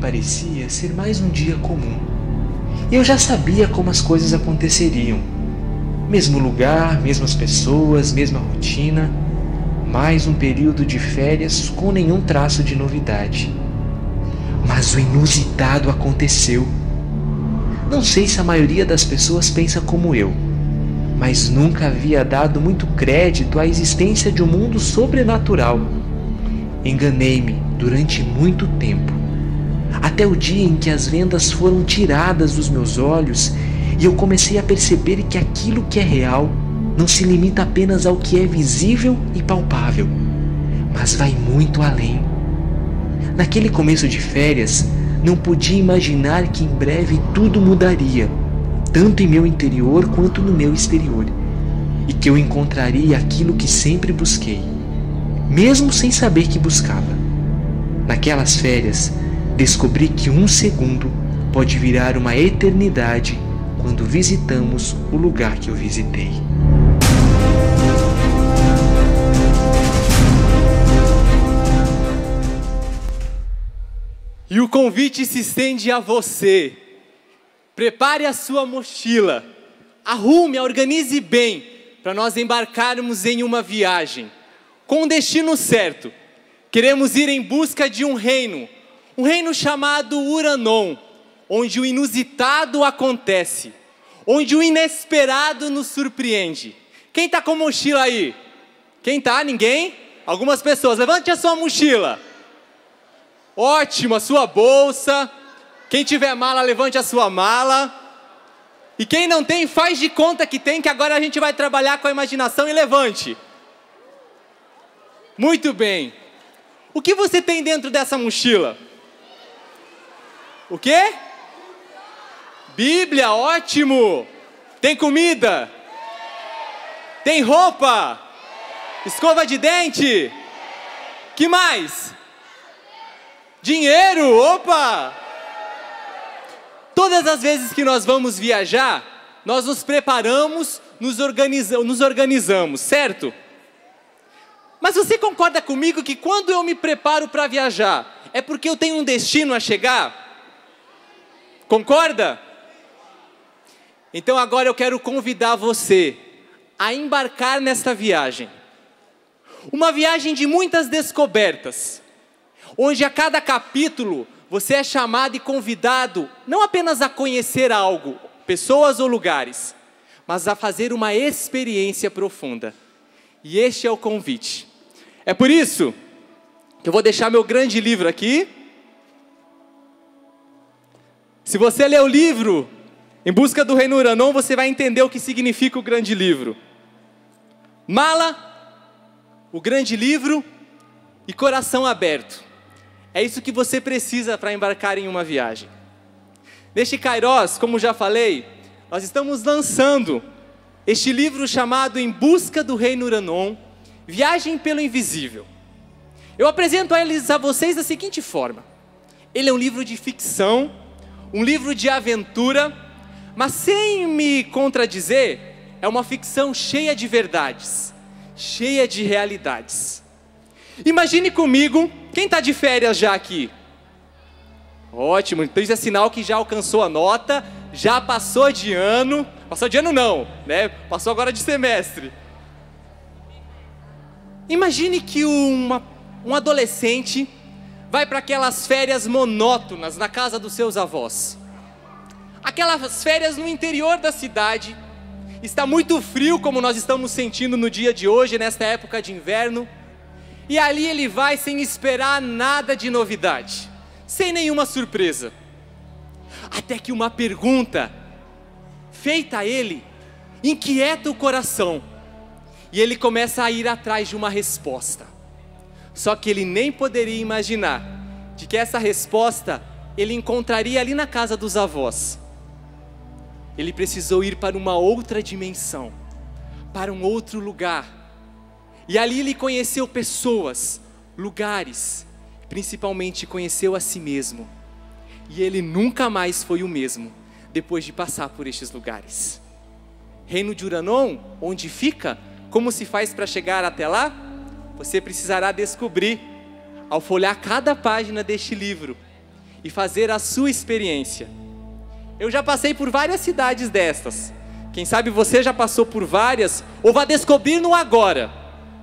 parecia ser mais um dia comum. Eu já sabia como as coisas aconteceriam. Mesmo lugar, mesmas pessoas, mesma rotina. Mais um período de férias com nenhum traço de novidade. Mas o inusitado aconteceu. Não sei se a maioria das pessoas pensa como eu, mas nunca havia dado muito crédito à existência de um mundo sobrenatural. Enganei-me durante muito tempo, até o dia em que as vendas foram tiradas dos meus olhos e eu comecei a perceber que aquilo que é real não se limita apenas ao que é visível e palpável, mas vai muito além. Naquele começo de férias, não podia imaginar que em breve tudo mudaria, tanto em meu interior quanto no meu exterior, e que eu encontraria aquilo que sempre busquei, mesmo sem saber que buscava. Naquelas férias, descobri que um segundo pode virar uma eternidade quando visitamos o lugar que eu visitei. E o convite se estende a você. Prepare a sua mochila, arrume, organize bem, para nós embarcarmos em uma viagem, com um destino certo. Queremos ir em busca de um reino chamado Uranon, onde o inusitado acontece, onde o inesperado nos surpreende. Quem está com mochila aí? Quem está? Ninguém? Algumas pessoas. Levante a sua mochila. Ótimo, a sua bolsa. Quem tiver mala, levante a sua mala. E quem não tem, faz de conta que tem, que agora a gente vai trabalhar com a imaginação e levante. Muito bem. O que você tem dentro dessa mochila? O quê? Bíblia, ótimo. Tem comida? Tem roupa? Escova de dente? Que mais? Dinheiro, opa! Todas as vezes que nós vamos viajar, nós nos preparamos, nos organizamos, certo? Mas você concorda comigo que quando eu me preparo para viajar, é porque eu tenho um destino a chegar? Concorda? Então agora eu quero convidar você a embarcar nesta viagem. Uma viagem de muitas descobertas, onde a cada capítulo você é chamado e convidado não apenas a conhecer algo, pessoas ou lugares, mas a fazer uma experiência profunda. E este é o convite. É por isso que eu vou deixar meu grande livro aqui. Se você ler o livro Em Busca do Reino Uranon, você vai entender o que significa o grande livro. Mala, o grande livro e coração aberto. É isso que você precisa para embarcar em uma viagem. Neste Kairos, como já falei, nós estamos lançando este livro chamado Em Busca do Reino Uranon, Viagem pelo Invisível. Eu apresento a vocês da seguinte forma. Ele é um livro de ficção, um livro de aventura, mas sem me contradizer, é uma ficção cheia de verdades, cheia de realidades. Imagine comigo, quem está de férias já aqui? Ótimo, então isso é sinal que já alcançou a nota, já passou de ano. Passou de ano não, né? Passou agora de semestre. Imagine que um adolescente vai para aquelas férias monótonas na casa dos seus avós. Aquelas férias no interior da cidade. Está muito frio, como nós estamos sentindo no dia de hoje, nesta época de inverno. E ali ele vai sem esperar nada de novidade, sem nenhuma surpresa. Até que uma pergunta feita a ele inquieta o coração. E ele começa a ir atrás de uma resposta. Só que ele nem poderia imaginar de que essa resposta ele encontraria ali na casa dos avós. Ele precisou ir para uma outra dimensão, para um outro lugar. E ali ele conheceu pessoas, lugares, principalmente conheceu a si mesmo. E ele nunca mais foi o mesmo, depois de passar por estes lugares. Reino de Uranon, onde fica? Como se faz para chegar até lá? Você precisará descobrir, ao folhear cada página deste livro. e fazer a sua experiência. Eu já passei por várias cidades destas. Quem sabe você já passou por várias ou vai descobrir no agora.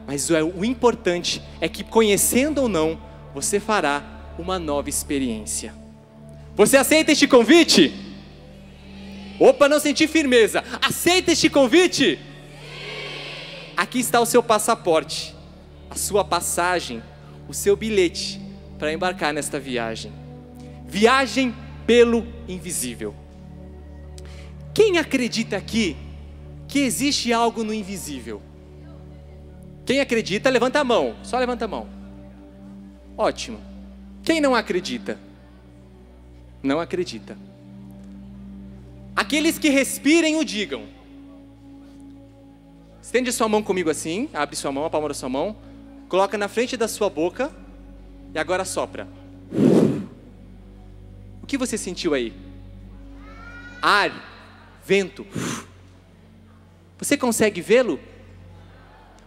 Mas o importante é que, conhecendo ou não, você fará uma nova experiência. Você aceita este convite? Opa, não senti firmeza. Aceita este convite? Aqui está o seu passaporte, a sua passagem, o seu bilhete para embarcar nesta viagem. Viagem pelo invisível. Quem acredita aqui que existe algo no invisível? Quem acredita, levanta a mão. Só levanta a mão. Ótimo. Quem não acredita? Não acredita. Aqueles que respirem o digam. Estende sua mão comigo assim. Abre sua mão, a palma da sua mão. Coloca na frente da sua boca. E agora sopra. O que você sentiu aí? Ar. Vento. Você consegue vê-lo?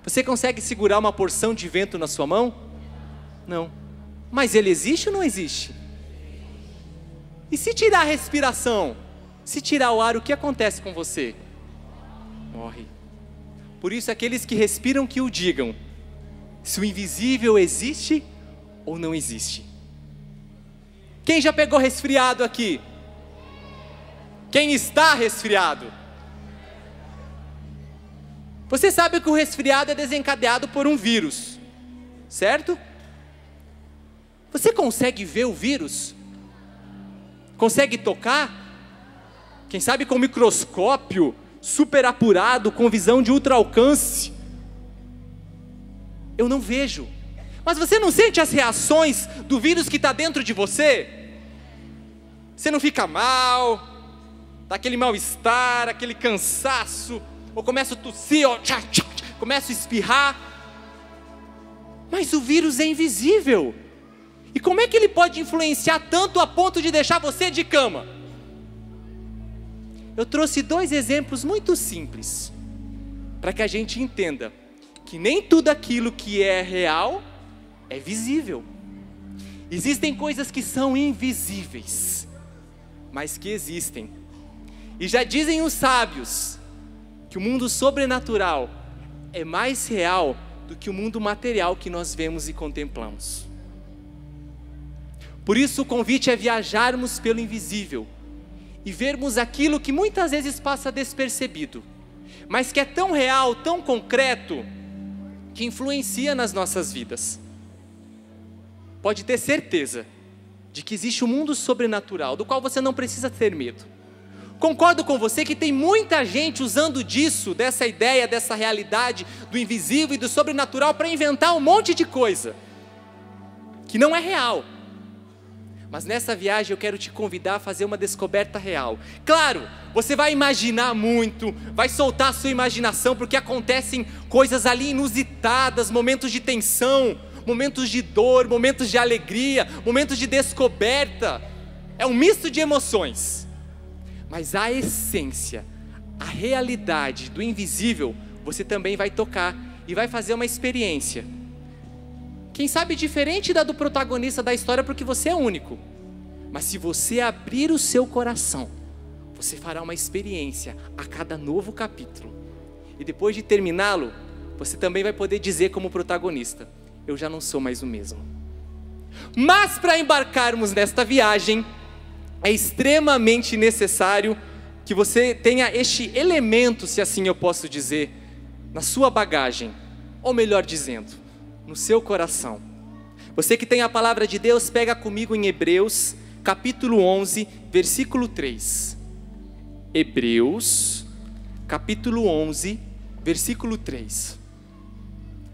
Você consegue segurar uma porção de vento na sua mão? Não. Mas ele existe ou não existe? E se tirar a respiração? Se tirar o ar, o que acontece com você? Morre. Por isso, aqueles que respiram que o digam. Se o invisível existe ou não existe? Quem já pegou resfriado aqui? Quem está resfriado? Você sabe que o resfriado é desencadeado por um vírus, certo? Você consegue ver o vírus? Consegue tocar? Quem sabe com microscópio, super apurado, com visão de ultra alcance? Eu não vejo. Mas você não sente as reações do vírus que está dentro de você? Você não fica mal? Dá aquele mal-estar, aquele cansaço, ou começa a tossir, ó, começa a espirrar. Mas o vírus é invisível. E como é que ele pode influenciar tanto a ponto de deixar você de cama? Eu trouxe 2 exemplos muito simples, para que a gente entenda que nem tudo aquilo que é real é visível. Existem coisas que são invisíveis, mas que existem. E já dizem os sábios que o mundo sobrenatural é mais real do que o mundo material que nós vemos e contemplamos. Por isso o convite é viajarmos pelo invisível e vermos aquilo que muitas vezes passa despercebido, mas que é tão real, tão concreto, que influencia nas nossas vidas. Pode ter certeza de que existe um mundo sobrenatural, do qual você não precisa ter medo. Concordo com você que tem muita gente usando disso, dessa ideia, dessa realidade, do invisível e do sobrenatural, para inventar um monte de coisa, que não é real. Mas nessa viagem eu quero te convidar a fazer uma descoberta real. Claro, você vai imaginar muito, vai soltar a sua imaginação, porque acontecem coisas ali inusitadas, momentos de tensão, momentos de dor, momentos de alegria, momentos de descoberta. É um misto de emoções. Mas a essência, a realidade do invisível, você também vai tocar e vai fazer uma experiência. Quem sabe diferente da do protagonista da história, porque você é único. Mas se você abrir o seu coração, você fará uma experiência a cada novo capítulo. E depois de terminá-lo, você também vai poder dizer como protagonista: eu já não sou mais o mesmo. Mas para embarcarmos nesta viagem, é extremamente necessário que você tenha este elemento, se assim eu posso dizer, na sua bagagem, ou melhor dizendo, no seu coração. Você que tem a palavra de Deus, pega comigo em Hebreus, capítulo 11, versículo 3. Hebreus, capítulo 11, versículo 3.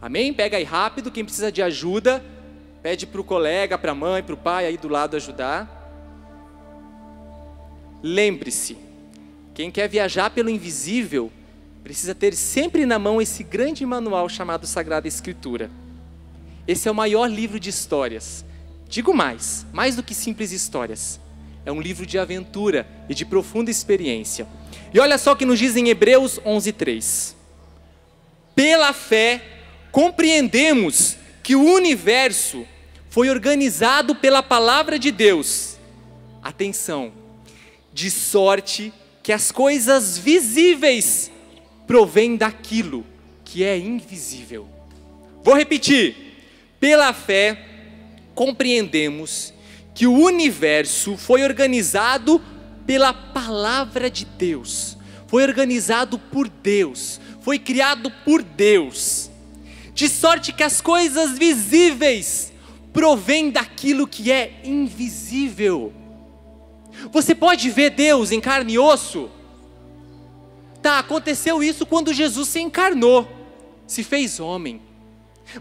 Amém? Pega aí rápido, quem precisa de ajuda, pede para o colega, para a mãe, para o pai aí do lado ajudar. Lembre-se, quem quer viajar pelo invisível, precisa ter sempre na mão esse grande manual chamado Sagrada Escritura. Esse é o maior livro de histórias. Digo mais do que simples histórias. É um livro de aventura e de profunda experiência. E olha só o que nos diz em Hebreus 11:3. Pela fé, compreendemos que o universo foi organizado pela palavra de Deus atenção, de sorte que as coisas visíveis provêm daquilo que é invisível. Vou repetir. Pela fé, compreendemos que o universo foi organizado pela palavra de Deus, foi organizado por Deus, foi criado por Deus, de sorte que as coisas visíveis provêm daquilo que é invisível. Você pode ver Deus em carne e osso? Tá, aconteceu isso quando Jesus se encarnou, se fez homem.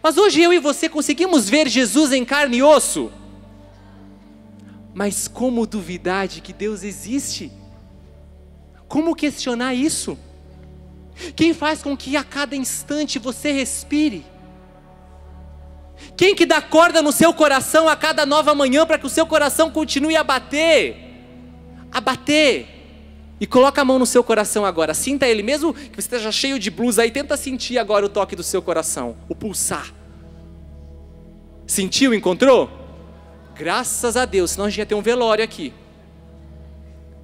Mas hoje eu e você conseguimos ver Jesus em carne e osso? Mas como duvidar de que Deus existe? Como questionar isso? Quem faz com que a cada instante você respire? Quem que dá corda no seu coração a cada nova manhã para que o seu coração continue a bater? A bater. E coloca a mão no seu coração agora, sinta ele, mesmo que você esteja cheio de blusa aí, tenta sentir agora o toque do seu coração, o pulsar. Sentiu, encontrou? Graças a Deus, senão a gente ia ter um velório aqui.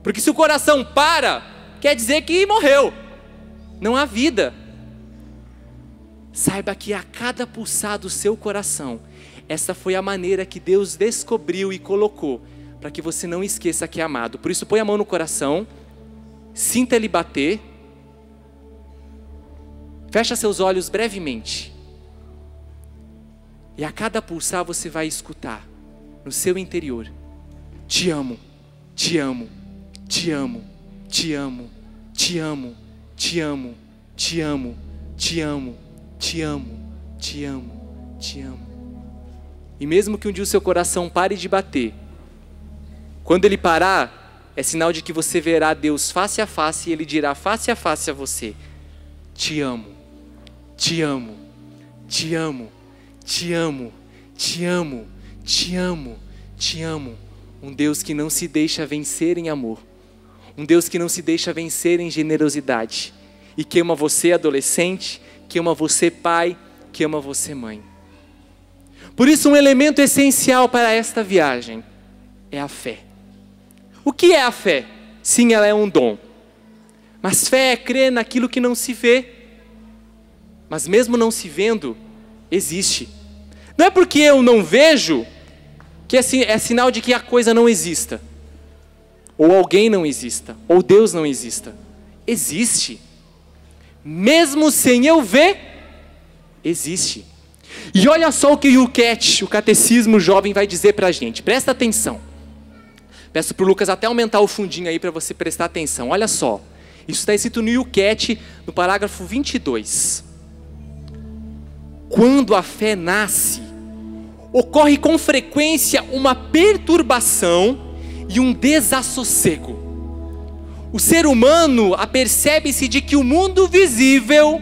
Porque se o coração para, quer dizer que morreu, não há vida. Saiba que a cada pulsar do seu coração, essa foi a maneira que Deus descobriu e colocou, para que você não esqueça que é amado. Por isso põe a mão no coração, sinta ele bater, fecha seus olhos brevemente, e a cada pulsar você vai escutar no seu interior: te amo, te amo, te amo, te amo, te amo, te amo, te amo, te amo, te amo, te amo, te amo. E mesmo que um dia o seu coração pare de bater, quando ele parar, é sinal de que você verá Deus face a face e Ele dirá face a face a você: te amo, te amo, te amo, te amo, te amo, te amo, te amo. Um Deus que não se deixa vencer em amor, um Deus que não se deixa vencer em generosidade, e que ama você adolescente, que ama você pai, que ama você mãe. Por isso um elemento essencial para esta viagem é a fé. O que é a fé? Sim, ela é um dom. Mas fé é crer naquilo que não se vê. Mas mesmo não se vendo, existe. Não é porque eu não vejo que é sinal de que a coisa não exista. Ou alguém não exista. Ou Deus não exista. Existe. Mesmo sem eu ver, existe. E olha só o que o CAT, o Catecismo Jovem, vai dizer para a gente. Presta atenção. Peço para o Lucas até aumentar o fundinho aí para você prestar atenção. Olha só, isso está escrito no YouCat, no parágrafo 22. Quando a fé nasce, ocorre com frequência uma perturbação e um desassossego. O ser humano apercebe-se de que o mundo visível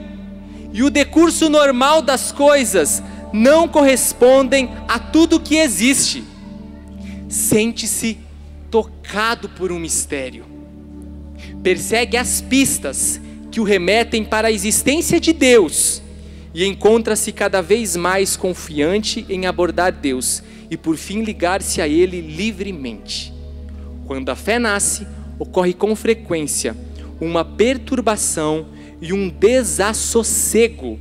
e o decurso normal das coisas não correspondem a tudo que existe. Sente-se tocado por um mistério, persegue as pistas que o remetem para a existência de Deus e encontra-se cada vez mais confiante em abordar Deus e por fim ligar-se a Ele livremente. Quando a fé nasce, ocorre com frequência uma perturbação e um desassossego.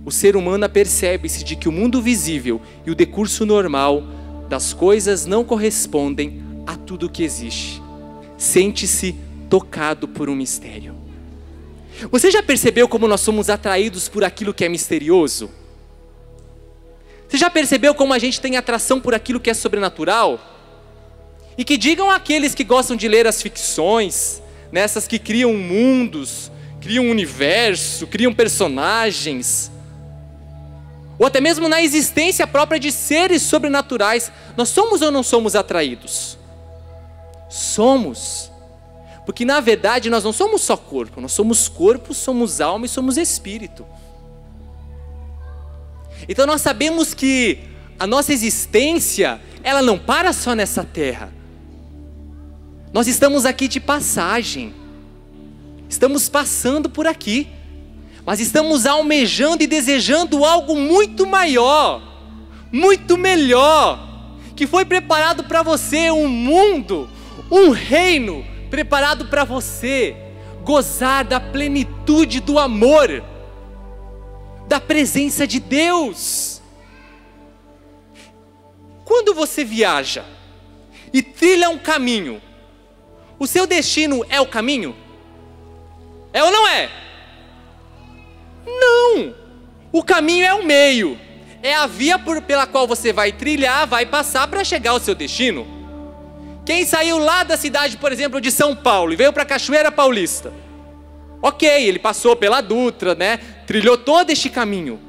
O ser humano apercebe-se de que o mundo visível e o decurso normal das coisas não correspondem a tudo que existe. Sente-se tocado por um mistério. Você já percebeu como nós somos atraídos por aquilo que é misterioso? Você já percebeu como a gente tem atração por aquilo que é sobrenatural? E que digam aqueles que gostam de ler as ficções, nessas que criam mundos, criam um universo, criam personagens, ou até mesmo na existência própria de seres sobrenaturais, nós somos ou não somos atraídos? Somos, porque na verdade nós não somos só corpo, nós somos corpo, somos alma e somos espírito. Então nós sabemos que a nossa existência, ela não para só nessa terra. Nós estamos aqui de passagem, estamos passando por aqui, mas estamos almejando e desejando algo muito maior, muito melhor, que foi preparado para você, um mundo um reino preparado para você gozar da plenitude do amor, da presença de Deus. Quando você viaja e trilha um caminho, o seu destino é o caminho? É ou não é? Não! O caminho é o meio, é a via pela qual você vai trilhar, vai passar para chegar ao seu destino. Quem saiu lá da cidade, por exemplo, de São Paulo e veio para Cachoeira Paulista, ok, ele passou pela Dutra, né? Trilhou todo este caminho.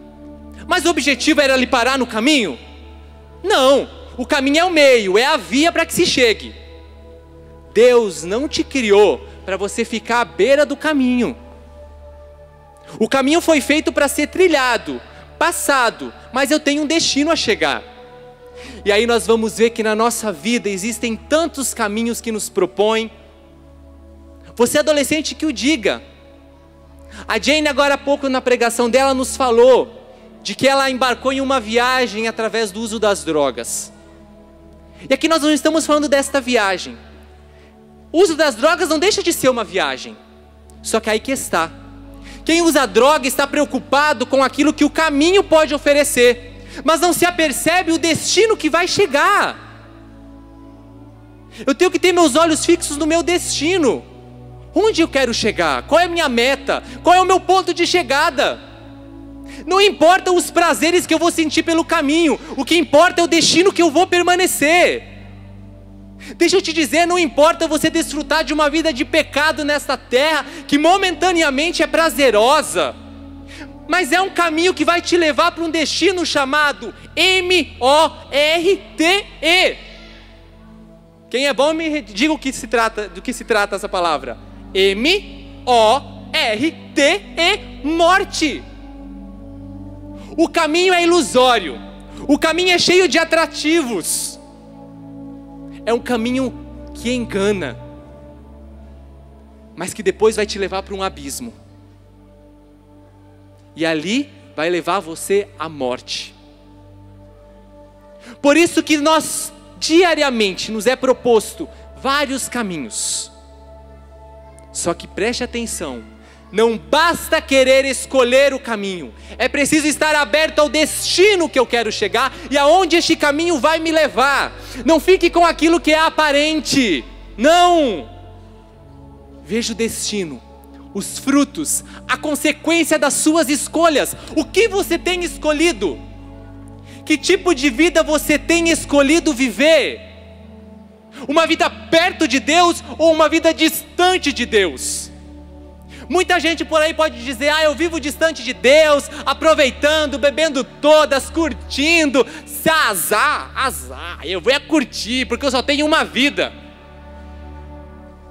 Mas o objetivo era ele parar no caminho? Não, o caminho é o meio, é a via para que se chegue. Deus não te criou para você ficar à beira do caminho. O caminho foi feito para ser trilhado, passado, mas eu tenho um destino a chegar. E aí nós vamos ver que na nossa vida existem tantos caminhos que nos propõem. Você adolescente que o diga. A Jane agora há pouco na pregação dela nos falou de que ela embarcou em uma viagem através do uso das drogas. E aqui nós não estamos falando desta viagem. O uso das drogas não deixa de ser uma viagem. Só que aí que está. Quem usa droga está preocupado com aquilo que o caminho pode oferecer, mas não se apercebe o destino que vai chegar. Eu tenho que ter meus olhos fixos no meu destino. Onde eu quero chegar? Qual é a minha meta? Qual é o meu ponto de chegada? Não importa os prazeres que eu vou sentir pelo caminho, o que importa é o destino que eu vou permanecer. Deixa eu te dizer, não importa você desfrutar de uma vida de pecado nesta terra, que momentaneamente é prazerosa, mas é um caminho que vai te levar para um destino chamado M-O-R-T-E. Quem é bom me diga do que se trata essa palavra. M-O-R-T-E, morte. O caminho é ilusório, o caminho é cheio de atrativos. É um caminho que engana, mas que depois vai te levar para um abismo. E ali vai levar você à morte. Por isso que nós diariamente nos é proposto vários caminhos. Só que preste atenção, não basta querer escolher o caminho, é preciso estar aberto ao destino que eu quero chegar e aonde este caminho vai me levar. Não fique com aquilo que é aparente, não. Veja o destino, os frutos, a consequência das suas escolhas. O que você tem escolhido? Que tipo de vida você tem escolhido viver? Uma vida perto de Deus ou uma vida distante de Deus? Muita gente por aí pode dizer, eu vivo distante de Deus, aproveitando, bebendo todas, curtindo, se azar, eu vou curtir, porque eu só tenho uma vida.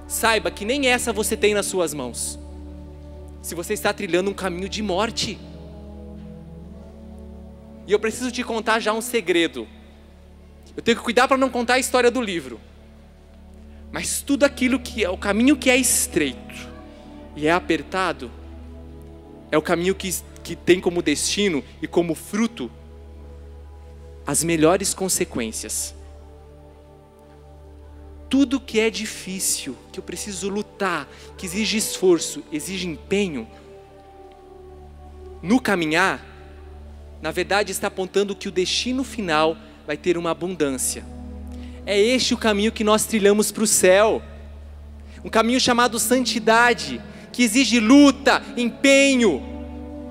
Saiba que nem essa você tem nas suas mãos, se você está trilhando um caminho de morte. E eu preciso te contar já um segredo. Eu tenho que cuidar para não contar a história do livro, mas tudo aquilo que é o caminho que é estreito e é apertado, é o caminho que tem como destino e como fruto as melhores consequências. Tudo que é difícil, que eu preciso lutar, que exige esforço, exige empenho, no caminhar, na verdade está apontando que o destino final vai ter uma abundância. É este o caminho que nós trilhamos para o céu, um caminho chamado santidade, que exige luta, empenho,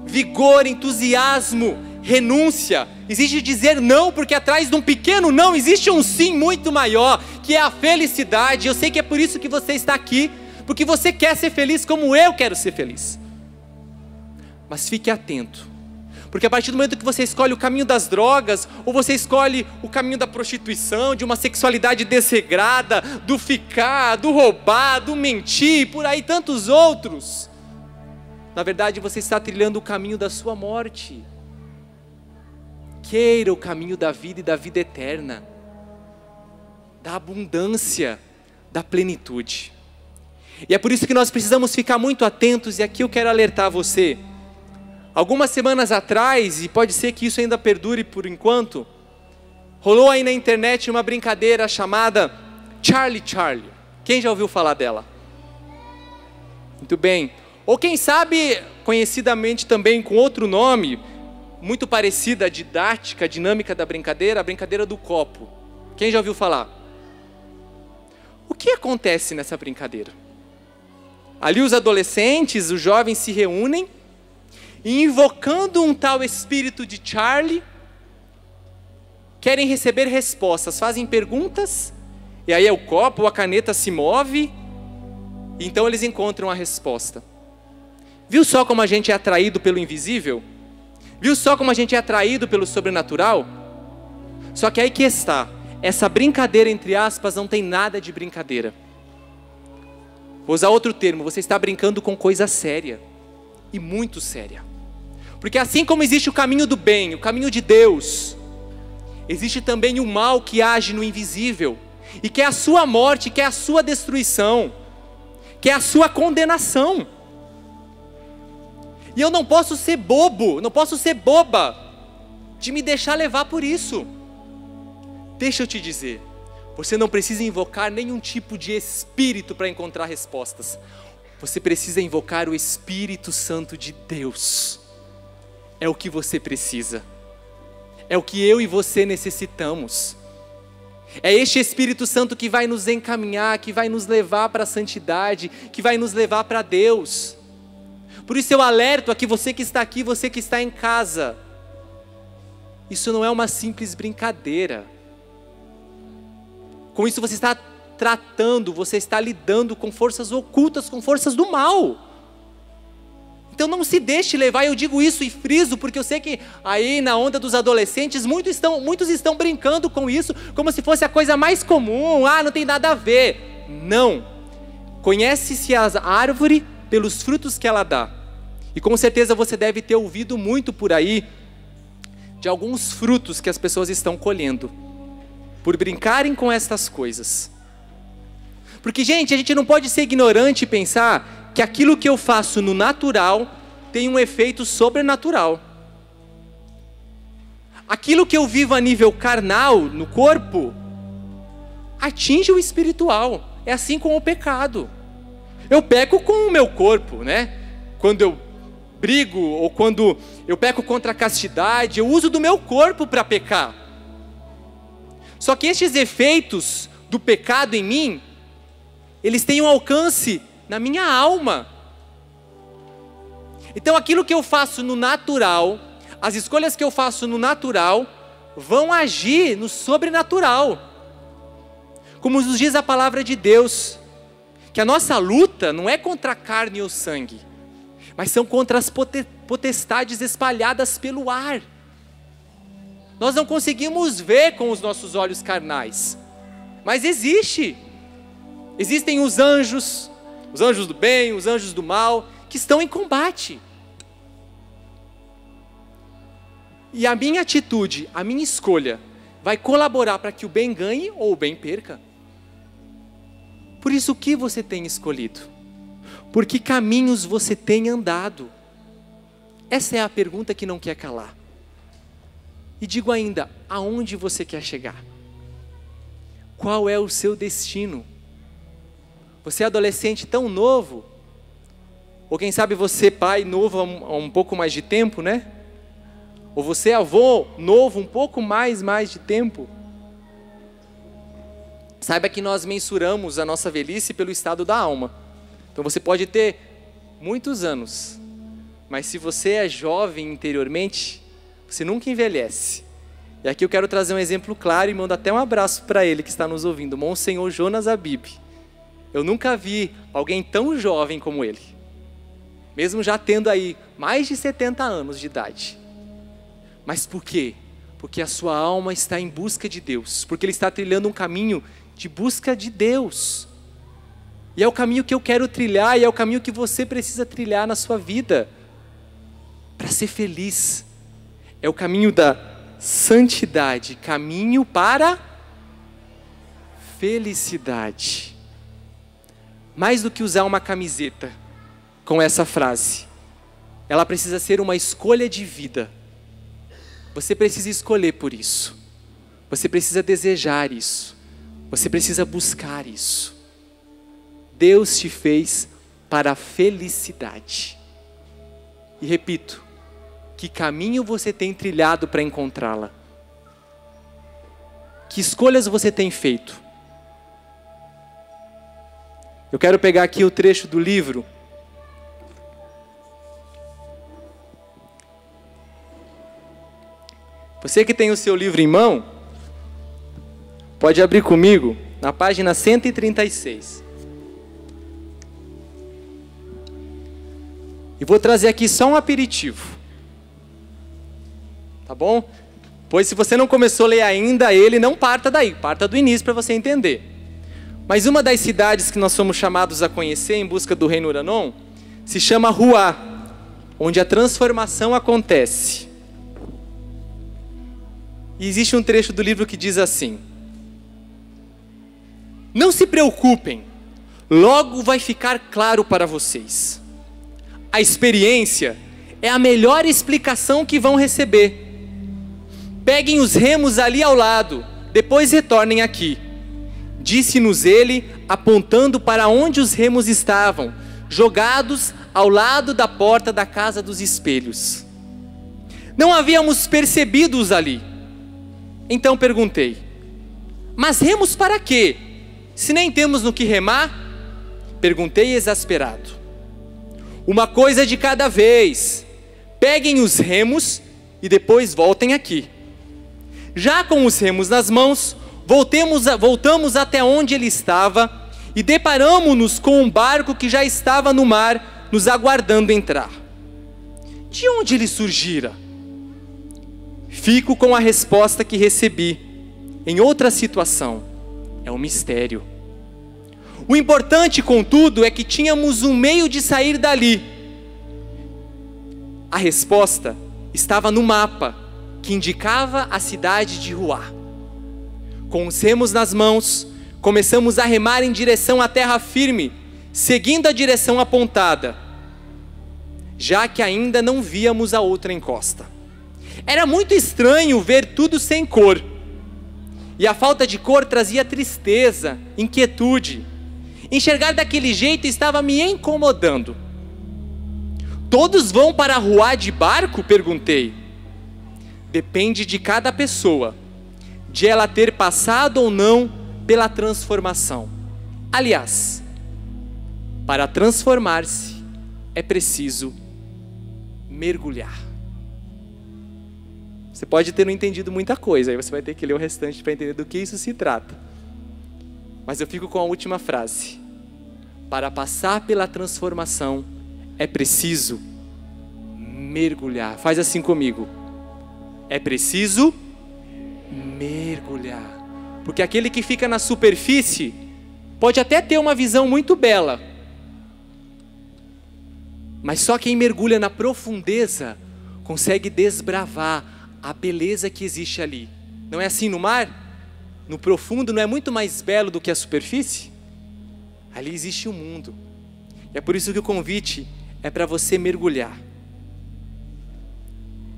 vigor, entusiasmo, renúncia. Exige dizer não, porque atrás de um pequeno não existe um sim muito maior, que é a felicidade. Eu sei que é por isso que você está aqui, porque você quer ser feliz como eu quero ser feliz. Mas fique atento, porque a partir do momento que você escolhe o caminho das drogas, ou você escolhe o caminho da prostituição, de uma sexualidade desregrada, do ficar, do roubar, do mentir, por aí tantos outros, na verdade você está trilhando o caminho da sua morte. Queira o caminho da vida e da vida eterna, da abundância, da plenitude. E é por isso que nós precisamos ficar muito atentos, e aqui eu quero alertar você. Algumas semanas atrás, e pode ser que isso ainda perdure por enquanto, rolou aí na internet uma brincadeira chamada Charlie Charlie. Quem já ouviu falar dela? Muito bem. Ou quem sabe, conhecidamente também com outro nome, muito parecida à didática, a dinâmica da brincadeira, a brincadeira do copo. Quem já ouviu falar? O que acontece nessa brincadeira? Ali os adolescentes, os jovens se reúnem e, invocando um tal espírito de Charlie, querem receber respostas, fazem perguntas, e aí o copo ou a caneta se move, e então eles encontram a resposta. Viu só como a gente é atraído pelo invisível? Viu só como a gente é atraído pelo sobrenatural? Só que aí que está, essa brincadeira entre aspas não tem nada de brincadeira. Vou usar outro termo, você está brincando com coisa séria, e muito séria. Porque assim como existe o caminho do bem, o caminho de Deus, existe também o mal que age no invisível, e que é a sua morte, que é a sua destruição, que é a sua condenação. E eu não posso ser bobo, não posso ser boba, de me deixar levar por isso. Deixa eu te dizer, você não precisa invocar nenhum tipo de espírito para encontrar respostas. Você precisa invocar o Espírito Santo de Deus. É o que você precisa. É o que eu e você necessitamos. É este Espírito Santo que vai nos encaminhar, que vai nos levar para a santidade, que vai nos levar para Deus. Por isso eu alerto a que você que está aqui, você que está em casa, isso não é uma simples brincadeira. Com isso você está tratando, você está lidando com forças ocultas, com forças do mal. Então não se deixe levar, eu digo isso e friso, porque eu sei que aí na onda dos adolescentes, muitos estão brincando com isso, como se fosse a coisa mais comum, não tem nada a ver. Não. Conhece-se a árvore pelos frutos que ela dá. E com certeza você deve ter ouvido muito por aí, de alguns frutos que as pessoas estão colhendo, por brincarem com estas coisas. Porque, gente, a gente não pode ser ignorante e pensar que aquilo que eu faço no natural tem um efeito sobrenatural. Aquilo que eu vivo a nível carnal, no corpo, atinge o espiritual. É assim com o pecado. Eu peco com o meu corpo, né? Quando eu brigo ou quando eu peco contra a castidade, eu uso do meu corpo para pecar. Só que estes efeitos do pecado em mim, eles têm um alcance na minha alma. Então aquilo que eu faço no natural, as escolhas que eu faço no natural, vão agir no sobrenatural. Como nos diz a palavra de Deus, que a nossa luta não é contra a carne ou sangue, mas são contra as potestades espalhadas pelo ar. Nós não conseguimos ver com os nossos olhos carnais, mas existem os anjos do bem, os anjos do mal, que estão em combate. E a minha atitude, a minha escolha, vai colaborar para que o bem ganhe ou o bem perca. Por isso, o que você tem escolhido? Por que caminhos você tem andado? Essa é a pergunta que não quer calar. E digo ainda, aonde você quer chegar? Qual é o seu destino? Você é adolescente tão novo, ou quem sabe você pai novo há um pouco mais de tempo, né? Ou você avô novo um pouco mais de tempo. Saiba que nós mensuramos a nossa velhice pelo estado da alma. Então você pode ter muitos anos, mas se você é jovem interiormente, você nunca envelhece. E aqui eu quero trazer um exemplo claro e mando até um abraço para ele que está nos ouvindo, Monsenhor Jonas Abib. Eu nunca vi alguém tão jovem como ele, mesmo já tendo aí mais de 70 anos de idade. Mas por quê? Porque a sua alma está em busca de Deus, porque ele está trilhando um caminho de busca de Deus. E é o caminho que eu quero trilhar, e é o caminho que você precisa trilhar na sua vida, para ser feliz. É o caminho da santidade, caminho para felicidade. Mais do que usar uma camiseta com essa frase, ela precisa ser uma escolha de vida. Você precisa escolher por isso. Você precisa desejar isso. Você precisa buscar isso. Deus te fez para a felicidade. E repito, que caminho você tem trilhado para encontrá-la? Que escolhas você tem feito? Eu quero pegar aqui o trecho do livro. Você que tem o seu livro em mão, pode abrir comigo na página 136. E vou trazer aqui só um aperitivo. Tá bom? Pois se você não começou a ler ainda ele, não parta daí, parta do início para você entender. Mas uma das cidades que nós somos chamados a conhecer em busca do reino Uranon se chama Ruá, onde a transformação acontece. E existe um trecho do livro que diz assim: não se preocupem, logo vai ficar claro para vocês. A experiência é a melhor explicação que vão receber. Peguem os remos ali ao lado, depois retornem aqui. Disse-nos ele, apontando para onde os remos estavam, jogados ao lado da porta da casa dos espelhos. Não havíamos percebido-os ali. Então perguntei: mas remos para quê? Se nem temos no que remar? Perguntei exasperado. Uma coisa de cada vez. Peguem os remos e depois voltem aqui. Já com os remos nas mãos, voltamos até onde ele estava e deparamo-nos com um barco que já estava no mar, nos aguardando entrar. De onde ele surgira? Fico com a resposta que recebi. Em outra situação, é um mistério. O importante, contudo, é que tínhamos um meio de sair dali. A resposta estava no mapa, que indicava a cidade de Ruá. Com os remos nas mãos, começamos a remar em direção à terra firme, seguindo a direção apontada, já que ainda não víamos a outra encosta. Era muito estranho ver tudo sem cor, e a falta de cor trazia tristeza, inquietude. Enxergar daquele jeito estava me incomodando. Todos vão para Ruá de barco? Perguntei. Depende de cada pessoa, de ela ter passado ou não pela transformação. Aliás, para transformar-se é preciso mergulhar. Você pode ter não entendido muita coisa, aí você vai ter que ler o restante para entender do que isso se trata. Mas eu fico com a última frase. Para passar pela transformação é preciso mergulhar. Faz assim comigo. É preciso mergulhar. Porque aquele que fica na superfície pode até ter uma visão muito bela, mas só quem mergulha na profundeza consegue desbravar a beleza que existe ali. Não é assim no mar? No profundo não é muito mais belo do que a superfície? Ali existe um mundo. E é por isso que o convite é para você mergulhar.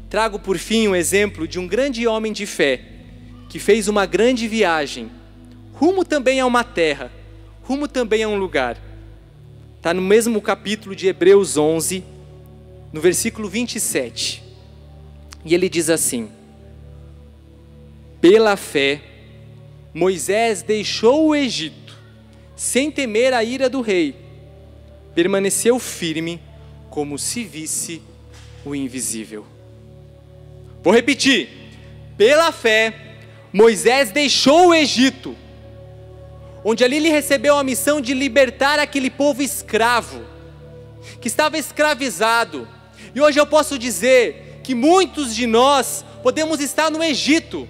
Trago por fim um exemplo de um grande homem de fé, que fez uma grande viagem, rumo também a uma terra, rumo também a um lugar. Está no mesmo capítulo de Hebreus 11, no versículo 27. E ele diz assim: pela fé, Moisés deixou o Egito, sem temer a ira do rei, permaneceu firme, como se visse o invisível. Vou repetir. Pela fé, Moisés deixou o Egito, onde ali ele recebeu a missão de libertar aquele povo escravo, que estava escravizado. E hoje eu posso dizer que muitos de nós podemos estar no Egito,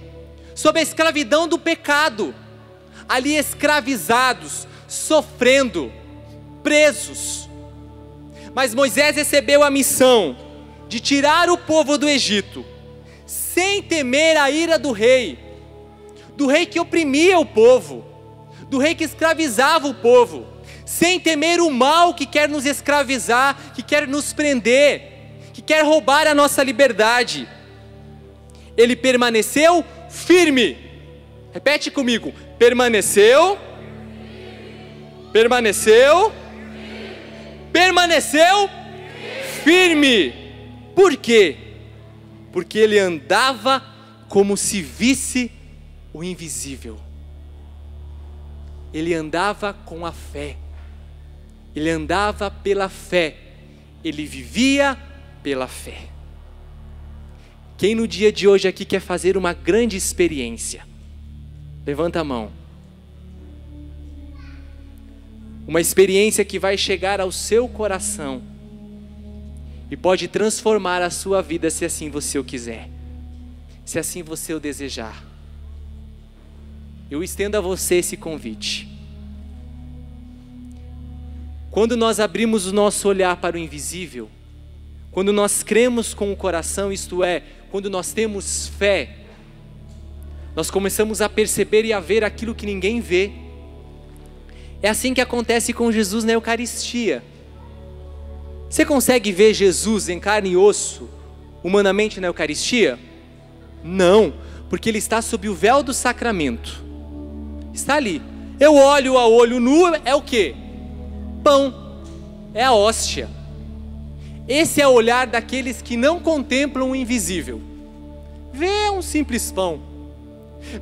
sob a escravidão do pecado, ali escravizados, sofrendo, presos. Mas Moisés recebeu a missão de tirar o povo do Egito, sem temer a ira do rei que oprimia o povo, do rei que escravizava o povo, sem temer o mal que quer nos escravizar, que quer nos prender, que quer roubar a nossa liberdade. Ele permaneceu firme. Repete comigo: permaneceu Permaneceu? Permaneceu firme. Por quê? Porque ele andava como se visse o invisível. Ele andava com a fé. Ele andava pela fé. Ele vivia pela fé. Quem no dia de hoje aqui quer fazer uma grande experiência? Levanta a mão. Uma experiência que vai chegar ao seu coração e pode transformar a sua vida, se assim você o quiser, se assim você o desejar. Eu estendo a você esse convite. Quando nós abrimos o nosso olhar para o invisível, quando nós cremos com o coração, isto é, quando nós temos fé, nós começamos a perceber e a ver aquilo que ninguém vê. É assim que acontece com Jesus na Eucaristia. Você consegue ver Jesus em carne e osso, humanamente na Eucaristia? Não, porque Ele está sob o véu do sacramento. Está ali. Eu olho a olho nu, é o quê? Pão, é a hóstia. Esse é o olhar daqueles que não contemplam o invisível. Vê um simples pão.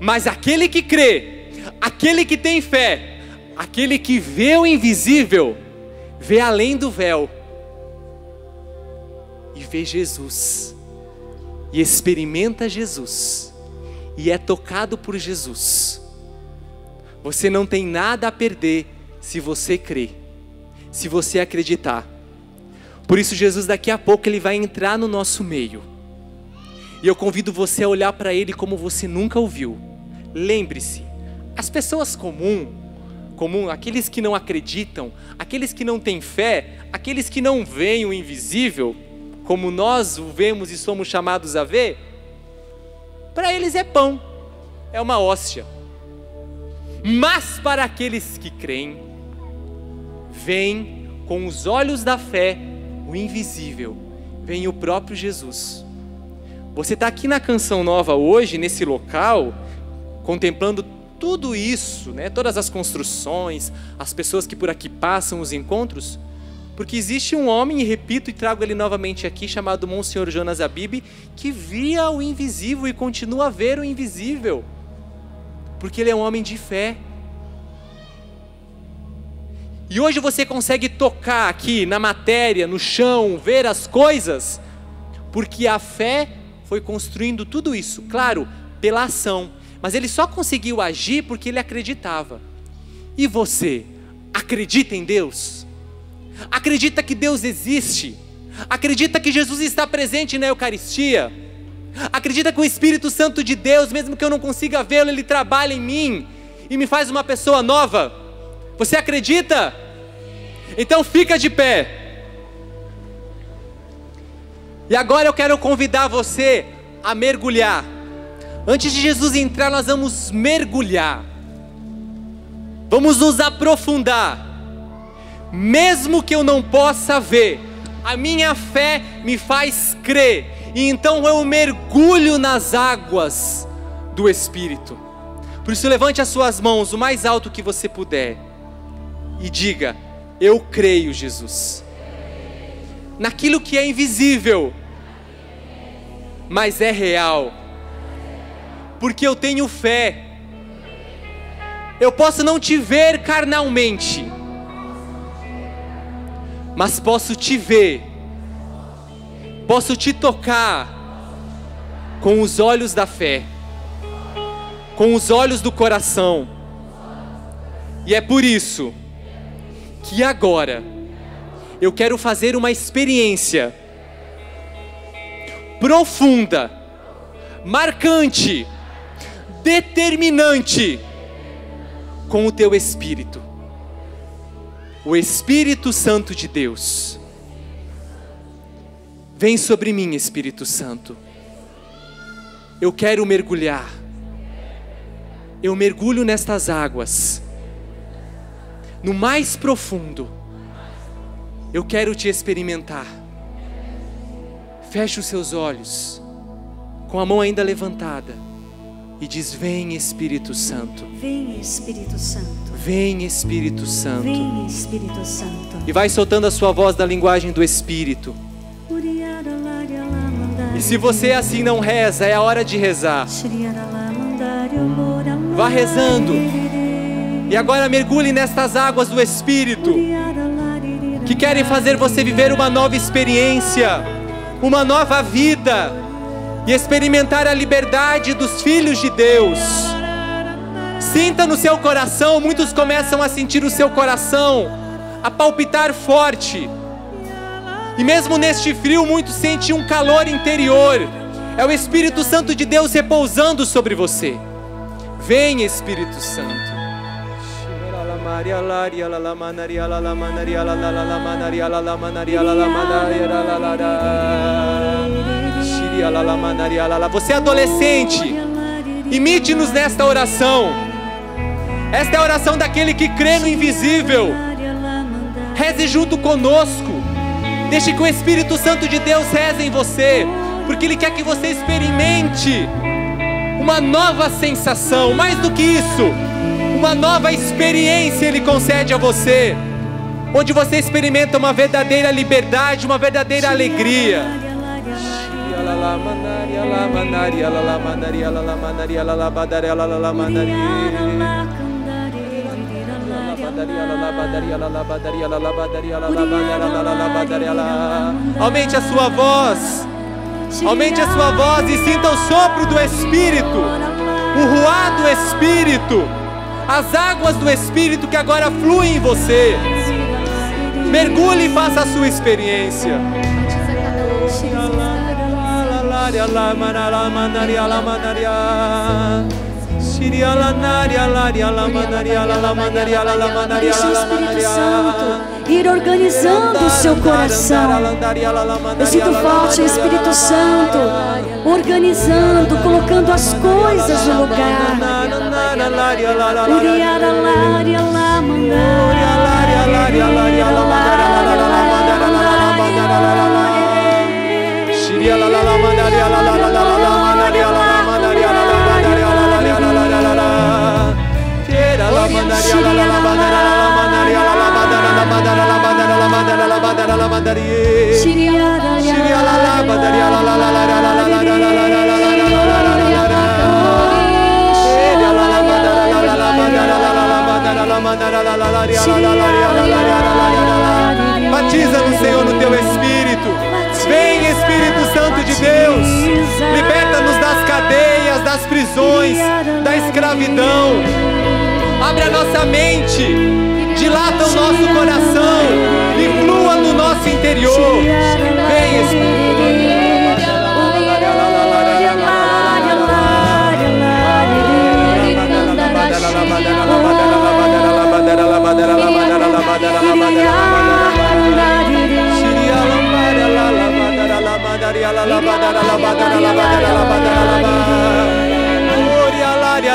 Mas aquele que crê, aquele que tem fé, aquele que vê o invisível, vê além do véu. E vê Jesus. E experimenta Jesus. E é tocado por Jesus. Você não tem nada a perder se você crer, se você acreditar. Por isso Jesus daqui a pouco Ele vai entrar no nosso meio. E eu convido você a olhar para Ele como você nunca o viu. Lembre-se, as pessoas comum, aqueles que não acreditam, aqueles que não têm fé, aqueles que não veem o invisível, como nós o vemos e somos chamados a ver, para eles é pão, é uma hóstia. Mas para aqueles que creem, veem com os olhos da fé o invisível, vem o próprio Jesus. Você está aqui na Canção Nova hoje, nesse local, contemplando tudo isso, né? Todas as construções, as pessoas que por aqui passam, os encontros, porque existe um homem, e repito e trago ele novamente aqui, chamado Monsenhor Jonas Abib, que via o invisível e continua a ver o invisível, porque ele é um homem de fé. E hoje você consegue tocar aqui na matéria, no chão, ver as coisas, porque a fé foi construindo tudo isso, claro, pela ação, mas ele só conseguiu agir porque ele acreditava. E você, acredita em Deus? Acredita que Deus existe? Acredita que Jesus está presente na Eucaristia? Acredita que o Espírito Santo de Deus, mesmo que eu não consiga vê-lo, Ele trabalha em mim e me faz uma pessoa nova? Você acredita? Então fica de pé. E agora eu quero convidar você a mergulhar. Antes de Jesus entrar, nós vamos mergulhar. Vamos nos aprofundar. Mesmo que eu não possa ver, a minha fé me faz crer. E então eu mergulho nas águas do Espírito. Por isso levante as suas mãos o mais alto que você puder e diga: eu creio, Jesus, naquilo que é invisível, mas é real, porque eu tenho fé. Eu posso não te ver carnalmente, mas posso te ver, posso te tocar com os olhos da fé, com os olhos do coração. E é por isso que agora eu quero fazer uma experiência profunda, marcante, determinante com o teu Espírito, o Espírito Santo de Deus. Vem sobre mim, Espírito Santo. Eu quero mergulhar. Eu mergulho nestas águas, no mais profundo. Eu quero te experimentar. Feche os seus olhos, com a mão ainda levantada. e diz: vem Espírito Santo. Vem Espírito Santo. Vem Espírito Santo. Vem Espírito Santo. E vai soltando a sua voz da linguagem do Espírito. E se você assim não reza, é a hora de rezar. Vá rezando. E agora mergulhe nestas águas do Espírito, que querem fazer você viver uma nova experiência, uma nova vida, e experimentar a liberdade dos filhos de Deus. Sinta no seu coração, muitos começam a sentir o seu coração a palpitar forte. E mesmo neste frio, muitos sentem um calor interior. É o Espírito Santo de Deus repousando sobre você. Vem Espírito Santo. Você é adolescente, imite-nos nesta oração. Esta é a oração daquele que crê no invisível. Reze junto conosco. Deixe que o Espírito Santo de Deus reze em você, porque Ele quer que você experimente uma nova sensação. Mais do que isso, uma nova experiência Ele concede a você, onde você experimenta uma verdadeira liberdade, uma verdadeira alegria. Aumente a sua voz. Aumente a sua voz e sinta o sopro do Espírito, o ruar do Espírito, as águas do Espírito que agora fluem em você. Mergulhe e faça a sua experiência. Deixa o Espírito Santo ir organizando o seu coração. Eu sinto forte o Espírito Santo organizando, colocando as coisas no lugar. Batiza-nos, Senhor, no Teu Espírito. Vem, Espírito Santo de Deus. Liberta-nos das cadeias, das prisões, da escravidão. Abre a nossa mente, dilata o nosso coração e flua no nosso interior. Vem, Espírito.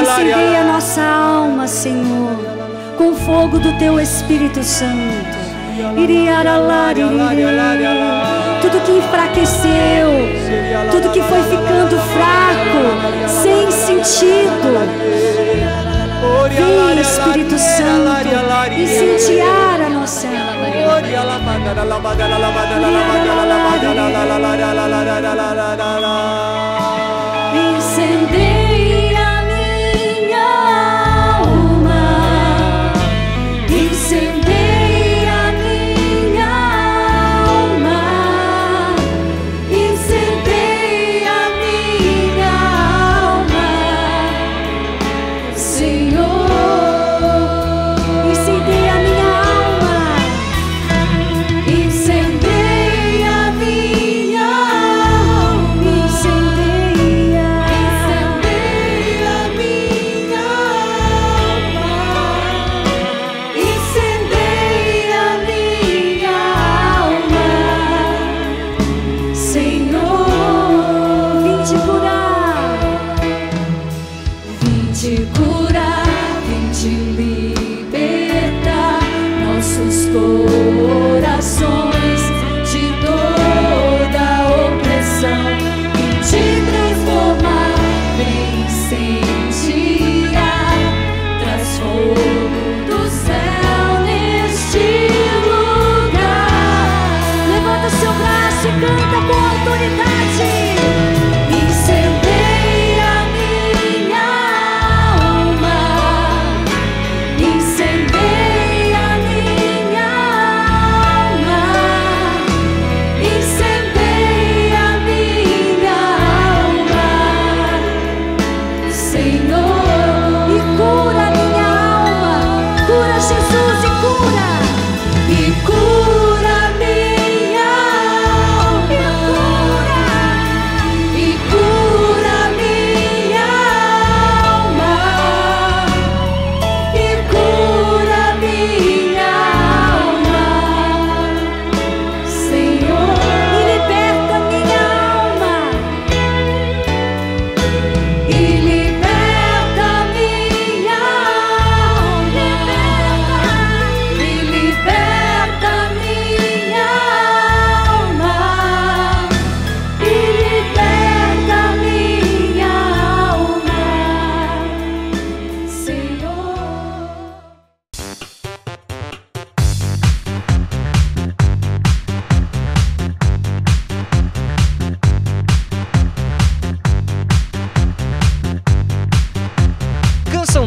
Incendeia a nossa alma, Senhor, com o fogo do Teu Espírito Santo. Tudo que enfraqueceu, tudo que foi ficando fraco, sem sentido, vem, Espírito Santo, incendiar a nossa alma. Incendeia a minha alma, incendeia a minha alma, incendeia a minha alma, Senhor, incendeia a minha alma, incendeia a minha alma, incendeia a minha alma, incendeia a minha alma, Senhor, vim te curar, vim te libertar nossos corações de toda opressão, vim te transformar, vem, Senhor.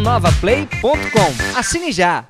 radionovaplay.com. Assine já!